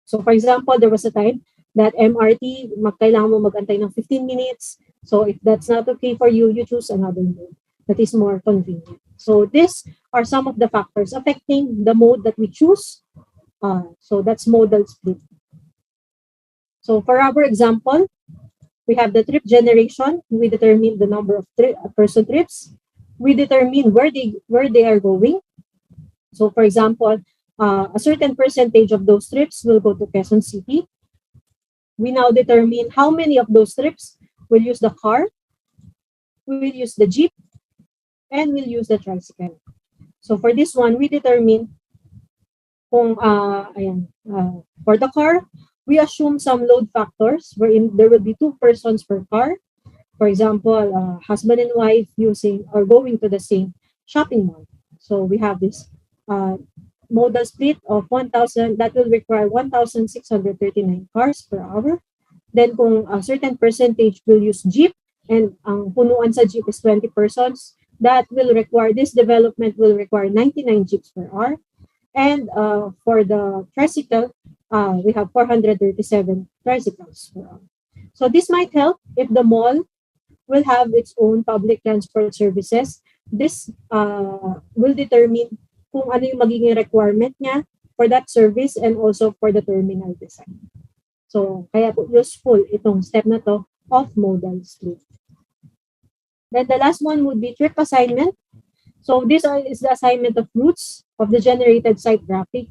So for example, there was a time that MRT, kailangan mo magantay ng 15 minutes. So if that's not okay for you, you choose another mode that is more convenient. So these are some of the factors affecting the mode that we choose. So that's modal split. So for our example, we have the trip generation. We determine the number of person trips. We determine where they are going. So for example, a certain percentage of those trips will go to Quezon City. We now determine how many of those trips will use the car, we will use the jeep, and we'll use the tricycle. So for this one, we determine kung for the car, we assume some load factors wherein there will be 2 persons per car. For example, husband and wife using or going to the same shopping mall. So we have this modal split of 1,000 that will require 1,639 cars per hour. Then kung a certain percentage will use jeep and ang punuan sa jeep is 20 persons, this development will require 99 jeeps per hour. And for the tricycle, we have 437 tricycles per hour. So this might help if the mall will have its own public transport services. This will determine kung ano yung magiging requirement niya for that service and also for the terminal design. So, kaya po useful itong step na to of modal split. Then the last one would be trip assignment. So, this is the assignment of routes of the generated site graphic.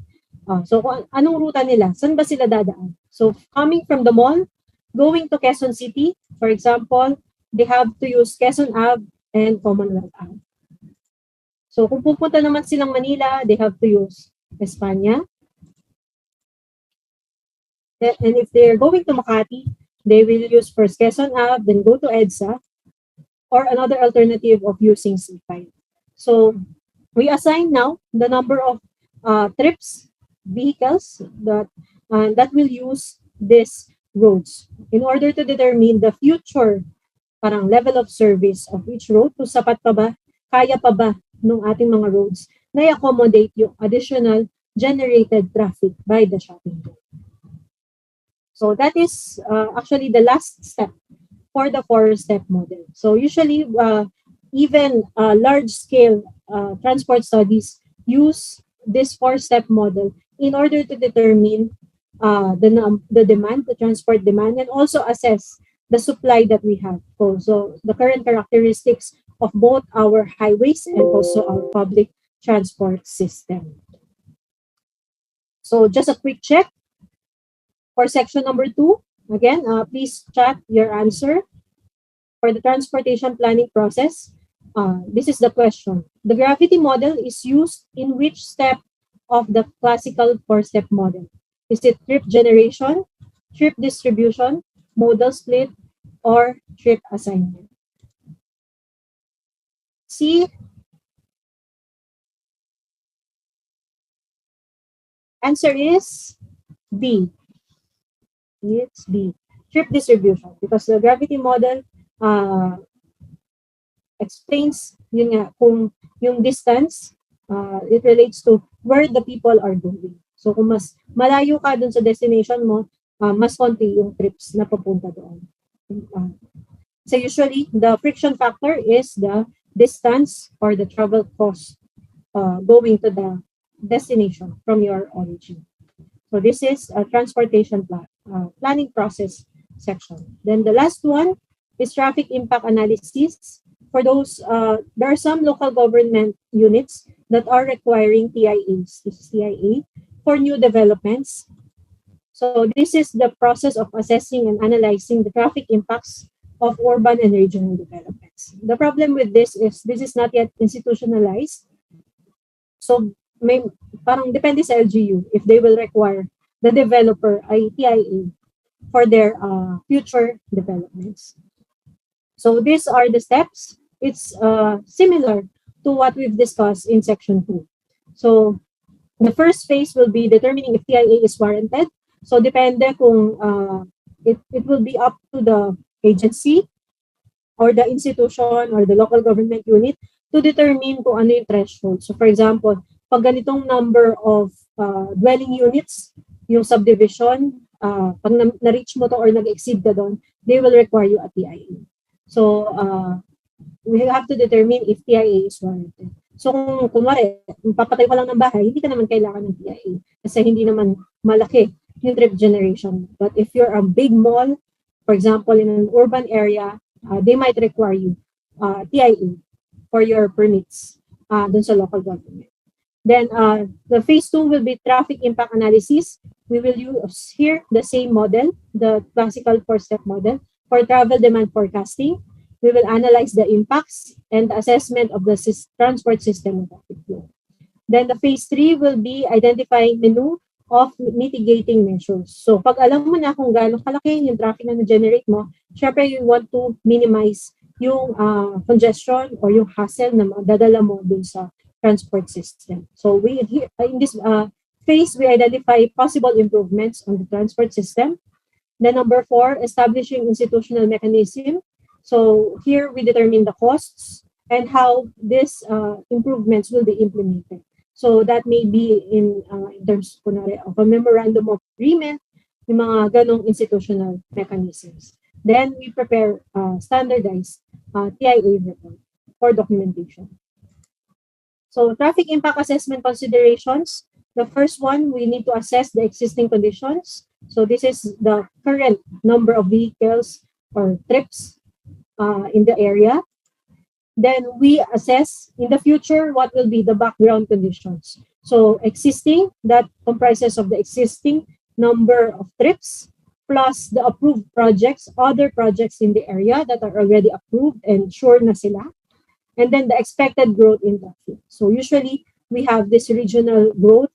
So, anong ruta nila? Saan ba sila dadaan? So, coming from the mall, going to Quezon City, for example, they have to use Quezon Ave and Commonwealth Ave. So kung pupunta naman silang Manila, they have to use Espanya. And if they're going to Makati, they will use first Quezon Ave, then go to EDSA, or another alternative of using C5. So we assign now the number of trips, vehicles that will use these roads in order to determine the future parang level of service of each road, kung sapat pa ba, kaya pa ba ng ating mga roads na i-accommodate yung additional generated traffic by the shopping mall. So that is actually the last step for the 4-step model. So usually, even large-scale transport studies use this 4-step model in order to determine the demand, the transport demand, and also assess the supply that we have. So the current characteristics of both our highways and also our public transport system. So just a quick check for section number 2. Again, please chat your answer for the transportation planning process. This is the question. The gravity model is used in which step of the classical 4-step model? Is it trip generation, trip distribution, modal split, or trip assignment? C. Answer is B. It's B. Trip distribution. Because the gravity model explains yun nga, kung yung distance, it relates to where the people are going. So kung mas malayo ka dun sa destination mo, mas konti yung trips na papunta doon. So usually, the friction factor is the distance or the travel cost going to the destination from your origin. So this is a transportation planning process section. Then the last one is traffic impact analysis. For those, there are some local government units that are requiring TIAs. This is TIA for new developments. So this is the process of assessing and analyzing the traffic impacts of urban and regional developments. The problem with this is not yet institutionalized. So may parang depende sa LGU if they will require the developer ay TIA for their future developments. So these are the steps. It's similar to what we've discussed in section 2. So the first phase will be determining if TIA is warranted. So depende kung it will be up to the agency or the institution or the local government unit to determine kung ano yung threshold. So for example, pag ganitong number of dwelling units, yung subdivision, pag na-reach mo to or nag-exceed ka doon, they will require you a TIA. So we have to determine if TIA is warranted. So kung kunwari, papatay ka lang ng bahay, hindi ka naman kailangan ng TIA kasi hindi naman malaki yung trip generation. But if you're a big mall, for example, in an urban area, they might require you TIA for your permits dun sa local government. Then the phase 2 will be traffic impact analysis. We will use here the same model, the classical 4-step model for travel demand forecasting. We will analyze the impacts and the assessment of the transport system and traffic flow. Then the phase 3 will be identifying menu of mitigating measures. So pag alam mo na kung gaano kalaki yung traffic na na-generate mo, syempre you want to minimize yung congestion or yung hassle na dadala mo dun sa transport system. So we in this phase, we identify possible improvements on the transport system. Then number 4, establishing institutional mechanism. So here we determine the costs and how these improvements will be implemented. So that may be in terms kunwari, of a memorandum of agreement, yung mga ganong institutional mechanisms. Then we prepare standardized TIA report for documentation. So traffic impact assessment considerations. The first one, we need to assess the existing conditions. So this is the current number of vehicles or trips in the area. Then we assess in the future what will be the background conditions. So existing, that comprises of the existing number of trips plus the approved projects, other projects in the area that are already approved and sure na sila. And then the expected growth in traffic. So usually we have this regional growth,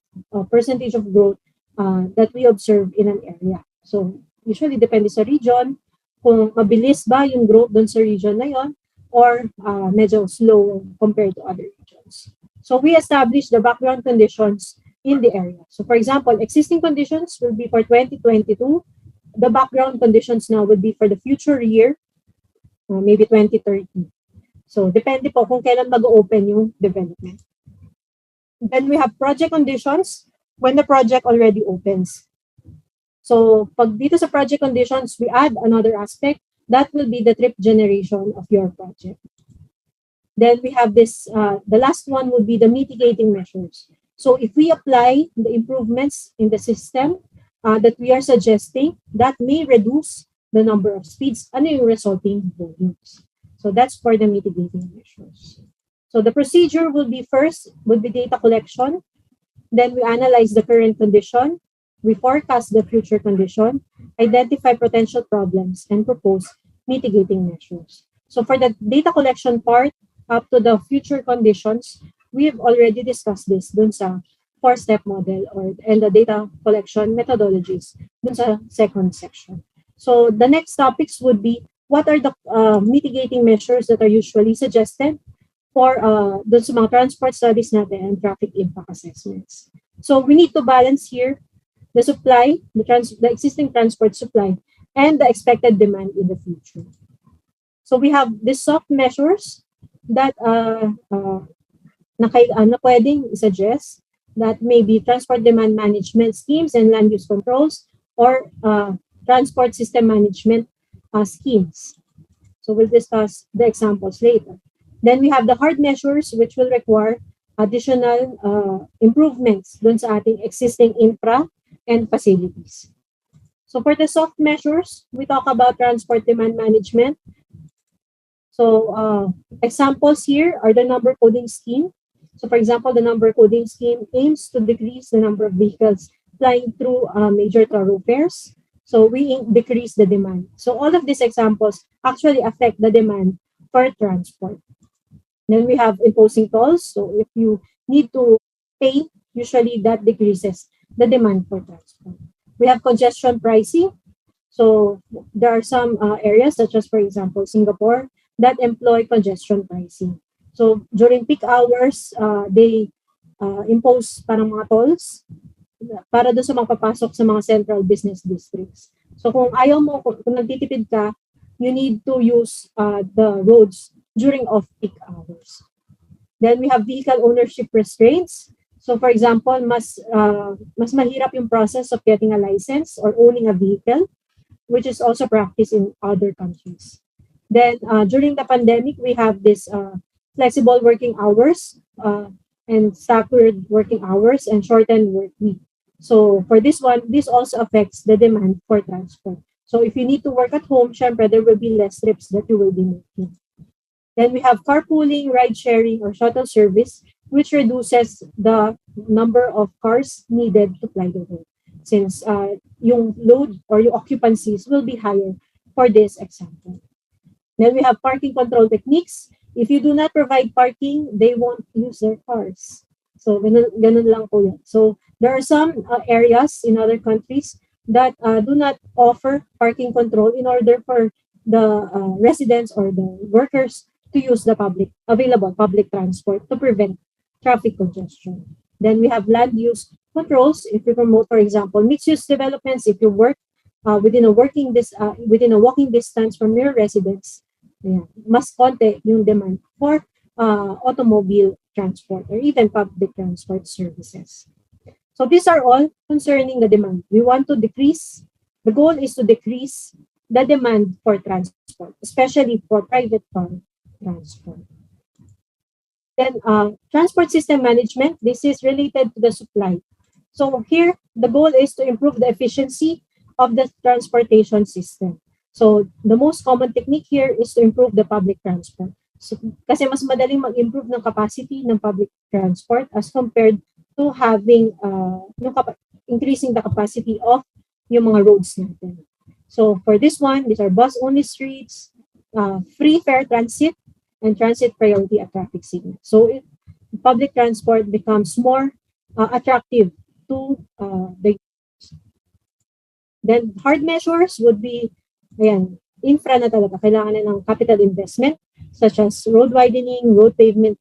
percentage of growth that we observe in an area. So usually depende sa region, kung mabilis ba yung growth dun sa region na yon or medyo slow compared to other regions. So we establish the background conditions in the area. So for example, existing conditions will be for 2022. The background conditions now will be for the future year, maybe 2030. So depende po kung kailan mag-open yung development. Then we have project conditions when the project already opens. So pag dito sa project conditions, we add another aspect. That will be the trip generation of your project. Then we have this, the last one will be the mitigating measures. So if we apply the improvements in the system that we are suggesting, that may reduce the number of speeds, ano yung resulting volumes. So that's for the mitigating measures. So the procedure will be first, would be data collection. Then we analyze the current condition. We forecast the future condition, identify potential problems, and propose mitigating measures. So for the data collection part, up to the future conditions, we've already discussed this dun sa 4-step model and the data collection methodologies dun sa second section. So the next topics would be what are the mitigating measures that are usually suggested for dun sa mga transport studies natin and traffic impact assessments. So we need to balance here the supply, the existing transport supply, and the expected demand in the future. So we have the soft measures that na pwedeng suggest that may be transport demand management schemes and land use controls or transport system management schemes. So we'll discuss the examples later. Then we have the hard measures which will require additional improvements dun sa ating existing infra and facilities. So for the soft measures, we talk about transport demand management. So examples here are the number coding scheme. So for example, the number coding scheme aims to decrease the number of vehicles flying through major thoroughfares. So we decrease the demand. So all of these examples actually affect the demand for transport. Then we have imposing tolls. So if you need to pay, usually that decreases the demand for transport. We have congestion pricing. So there are some areas such as, for example, Singapore that employ congestion pricing. So during peak hours, they impose parang mga tolls para doon sa mga papasok sa mga central business districts. So kung ayaw mo, kung nagtitipid ka, you need to use the roads during off-peak hours. Then we have vehicle ownership restraints. So for example, mas mahirap yung process of getting a license or owning a vehicle, which is also practiced in other countries. Then during the pandemic, we have this flexible working hours and staggered working hours and shortened work week. So for this one, this also affects the demand for transport. So if you need to work at home, syempre, there will be less trips that you will be making. Then we have carpooling, ride sharing, or shuttle service, which reduces the number of cars needed to ply the road, since yung load or yung occupancies will be higher for this example. Then we have parking control techniques. If you do not provide parking, they won't use their cars. So ganun lang po yun. So there are some areas in other countries that do not offer parking control in order for the residents or the workers to use the available public transport to prevent traffic congestion. Then we have land use controls. If you promote, for example, mixed-use developments, if you work within a walking distance from your residence, mas konti yung demand for automobile transport or even public transport services. So these are all concerning the demand. We want to decrease. The goal is to decrease the demand for transport, especially for private car transport. Then transport system management, this is related to the supply. So here, the goal is to improve the efficiency of the transportation system. So the most common technique here is to improve the public transport. So, kasi mas madaling mag-improve ng capacity ng public transport as compared to having increasing the capacity of yung mga roads natin. So for this one, these are bus-only streets, free fare transit, and transit priority at traffic signal. So public transport becomes more attractive to the users. Then hard measures would be, infra na talaga. Kailangan na ng capital investment such as road widening, road pavement,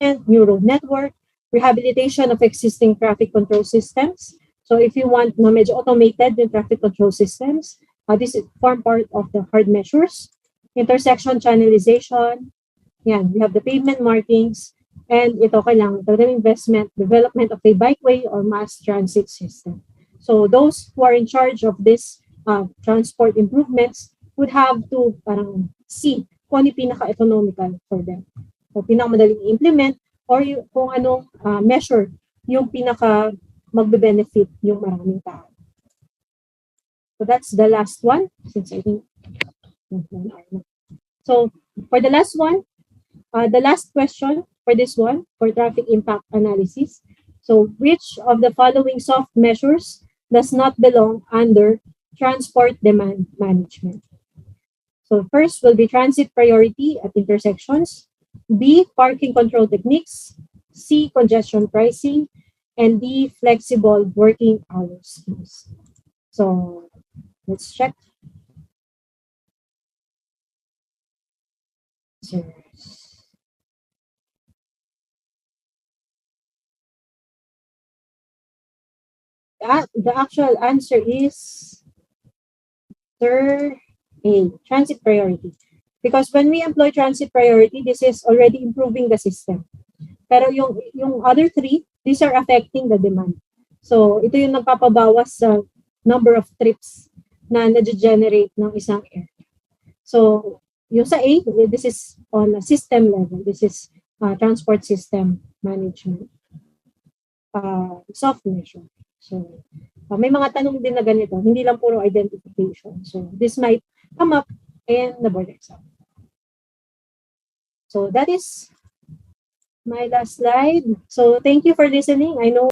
and new road network, rehabilitation of existing traffic control systems. So if you want na medyo automated yung traffic control systems, this form part of the hard measures. Intersection channelization, we have the pavement markings, and ito kailangan talagang investment, development of a bikeway or mass transit system. So those who are in charge of this transport improvements would have to parang see kung ano pinaka-economical for them. O pinaka-madaling implement or kung anong measure yung pinaka magbe-benefit yung maraming tao. So that's the last one, since I think so for the last one, the last question for this one, for traffic impact analysis. So which of the following soft measures does not belong under transport demand management? So first will be transit priority at intersections, B, parking control techniques, C, congestion pricing, and D, flexible working hours schemes. So let's check. The actual answer is A, transit priority. Because when we employ transit priority, this is already improving the system. Pero yung other three, these are affecting the demand. So ito yung nagpapabawas sa number of trips na na-generate ng isang area. So yung sa A, this is on a system level. This is transport system management. Soft measure. So may mga tanong din na ganito, hindi lang puro identification. So this might come up in the board exam. So that is my last slide. So thank you for listening. I know